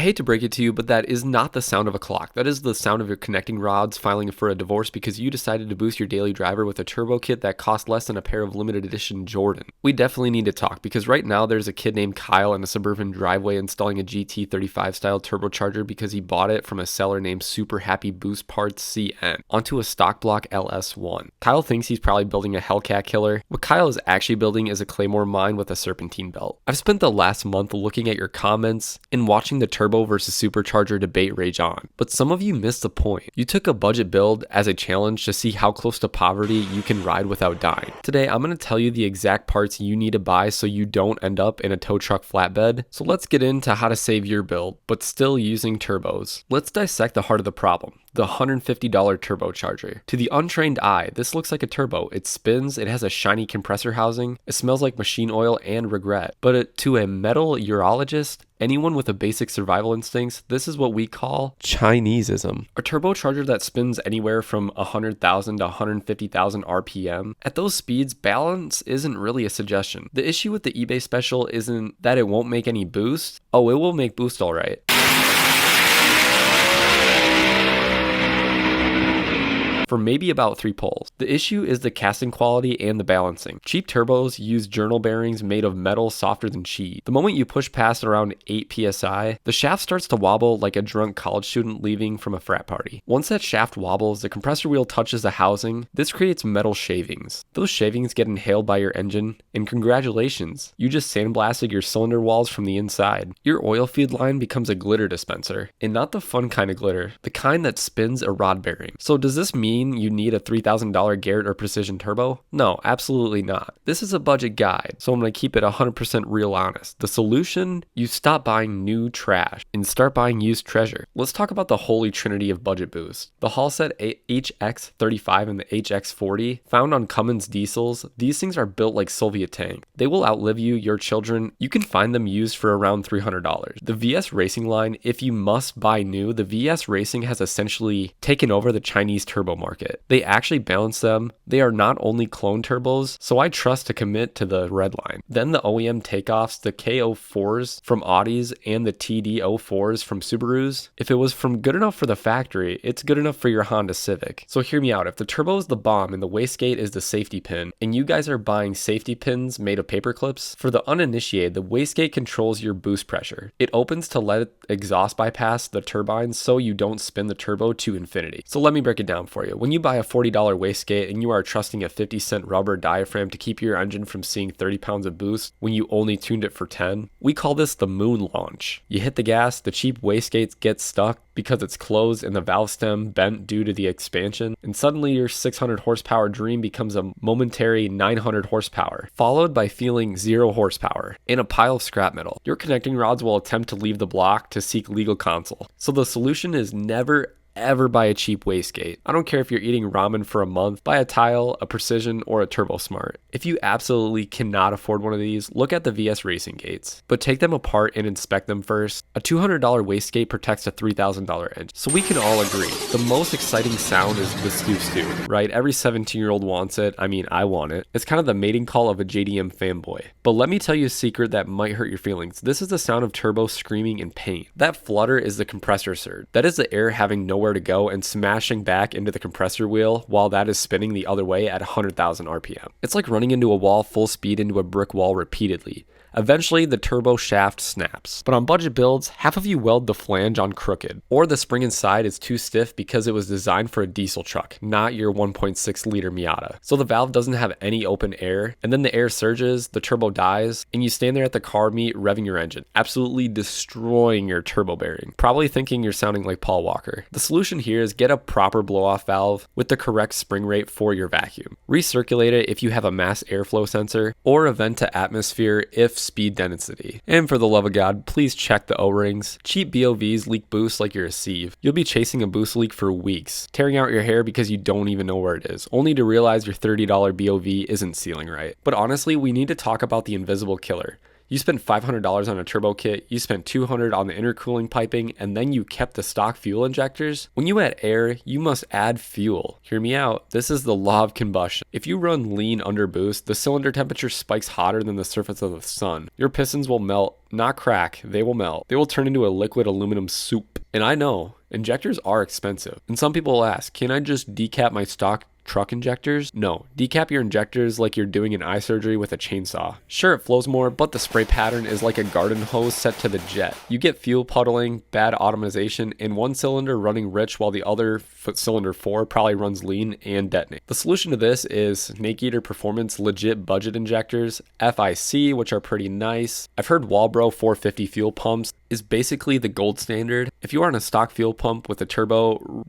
hate to break it to you, but that is not the sound of a clock. That is the sound of your connecting rods filing for a divorce because you decided to boost your daily driver with a turbo kit that cost less than a pair of limited edition Jordan. We definitely need to talk because right now there's a kid named Kyle in a suburban driveway installing a GT35 style turbocharger because he bought it from a seller named Super Happy Boost Parts CN onto a stock block LS1. Kyle thinks he's probably building a Hellcat killer. What Kyle is actually building is a Claymore mine with a serpentine belt. I've spent the last month looking at your comments and watching the turbo versus supercharger debate rage on, but some of you missed the point. You took a budget build as a challenge to see how close to poverty you can ride without dying. Today, I'm going to tell you the exact parts you need to buy so you don't end up in a tow truck flatbed. So let's get into how to save your build, but still using turbos. Let's dissect the heart of the problem. The $150 turbocharger. To the untrained eye, this looks like a turbo. It spins, it has a shiny compressor housing, it smells like machine oil and regret. But to a metal urologist, anyone with a basic survival instincts, this is what we call Chinesium. A turbocharger that spins anywhere from 100,000 to 150,000 RPM. At those speeds, balance isn't really a suggestion. The issue with the eBay special isn't that it won't make any boost. Oh, it will make boost alright. For maybe about 3 poles. The issue is the casting quality and the balancing. Cheap turbos use journal bearings made of metal softer than cheese. The moment you push past around 8 psi, the shaft starts to wobble like a drunk college student leaving from a frat party. Once that shaft wobbles, the compressor wheel touches the housing. This creates metal shavings. Those shavings get inhaled by your engine, and congratulations, you just sandblasted your cylinder walls from the inside. Your oil feed line becomes a glitter dispenser, and not the fun kind of glitter, the kind that spins a rod bearing. So does this mean you need a $3,000 Garrett or Precision turbo? No, absolutely not. This is a budget guide, so I'm going to keep it 100% real honest. The solution? You stop buying new trash and start buying used treasure. Let's talk about the holy trinity of budget boost. The Holset HX35 and the HX40, found on Cummins diesels, these things are built like Soviet tank. They will outlive you, your children. You can find them used for around $300. The VS Racing line, if you must buy new, the VS Racing has essentially taken over the Chinese turbo market. They actually balance them. They are not only clone turbos, so I trust to commit to the red line. Then the OEM takeoffs, the K04s from Audis and the TD04s from Subarus. If it was from good enough for the factory, it's good enough for your Honda Civic. So hear me out. If the turbo is the bomb and the wastegate is the safety pin, and you guys are buying safety pins made of paper clips, for the uninitiated, the wastegate controls your boost pressure. It opens to let exhaust bypass the turbines so you don't spin the turbo to infinity. So let me break it down for you. When you buy a $40 wastegate and you are trusting a 50-cent rubber diaphragm to keep your engine from seeing 30 pounds of boost when you only tuned it for 10, we call this the moon launch. You hit the gas, the cheap wastegates get stuck because it's closed and the valve stem bent due to the expansion, and suddenly your 600 horsepower dream becomes a momentary 900 horsepower, followed by feeling 0 horsepower and a pile of scrap metal. Your connecting rods will attempt to leave the block to seek legal counsel. So the solution is never ever buy a cheap wastegate. I don't care if you're eating ramen for a month, buy a Tile, a Precision, or a Turbo Smart. If you absolutely cannot afford one of these, look at the VS Racing gates, but take them apart and inspect them first. A $200 wastegate protects a $3,000 engine. So we can all agree, the most exciting sound is the stew, right? Every 17-year-old wants it. I mean, I want it. It's kind of the mating call of a JDM fanboy. But let me tell you a secret that might hurt your feelings. This is the sound of turbo screaming in pain. That flutter is the compressor surge. That is the air having nowhere to go and smashing back into the compressor wheel while that is spinning the other way at 100,000 RPM. It's like running into a wall full speed into a brick wall repeatedly. Eventually, the turbo shaft snaps. But on budget builds, half of you weld the flange on crooked, or the spring inside is too stiff because it was designed for a diesel truck, not your 1.6 liter Miata. So the valve doesn't have any open air, and then the air surges, the turbo dies, and you stand there at the car meet revving your engine, absolutely destroying your turbo bearing, probably thinking you're sounding like Paul Walker. The solution here is get a proper blow-off valve with the correct spring rate for your vacuum. Recirculate it if you have a mass airflow sensor, or a vent to atmosphere if speed density. And for the love of God, please check the O-rings. Cheap BOVs leak boost like you're a sieve. You'll be chasing a boost leak for weeks, tearing out your hair because you don't even know where it is, only to realize your $30 BOV isn't sealing right. But honestly, we need to talk about the invisible killer. You spent $500 on a turbo kit, you spent $200 on the intercooling piping, and then you kept the stock fuel injectors? When you add air, you must add fuel. Hear me out. This is the law of combustion. If you run lean under boost, the cylinder temperature spikes hotter than the surface of the sun. Your pistons will melt, not crack, they will melt. They will turn into a liquid aluminum soup. And I know, injectors are expensive. And some people will ask, can I just decap my stock truck injectors? No, decap your injectors like you're doing an eye surgery with a chainsaw. Sure, it flows more, but the spray pattern is like a garden hose set to the jet. You get fuel puddling, bad automation, and one cylinder running rich while the other cylinder 4 probably runs lean and detonate. The solution to this is Snake Eater Performance legit budget injectors, FIC, which are pretty nice. I've heard Walbro 450 fuel pumps is basically the gold standard. If you are on a stock fuel pump with a turbo,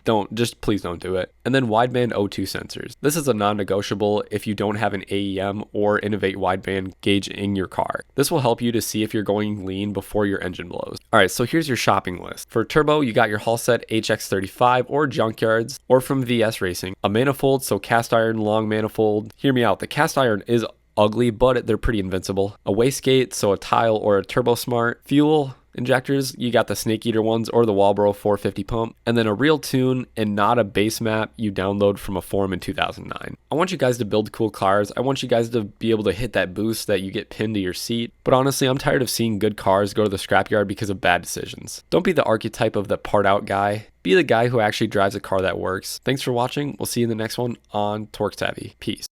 please don't do it. And then wideband O2 sensors. This is a non-negotiable if you don't have an AEM or Innovate wideband gauge in your car. This will help you to see if you're going lean before your engine blows. All right, so here's your shopping list. For turbo, you got your Holset HX35 or Junkyards, or from VS Racing. A manifold, so cast iron long manifold. Hear me out, the cast iron is ugly, but they're pretty invincible. A wastegate, so a tile or a turbo smart. Fuel injectors, you got the Snake Eater ones or the Walbro 450 pump, and then a real tune and not a base map you download from a forum in 2009. I want you guys to build cool cars. I want you guys to be able to hit that boost that you get pinned to your seat. But honestly, I'm tired of seeing good cars go to the scrapyard because of bad decisions. Don't be the archetype of the part out guy. Be the guy who actually drives a car that works. Thanks for watching. We'll see you in the next one on Torque Savvy. Peace.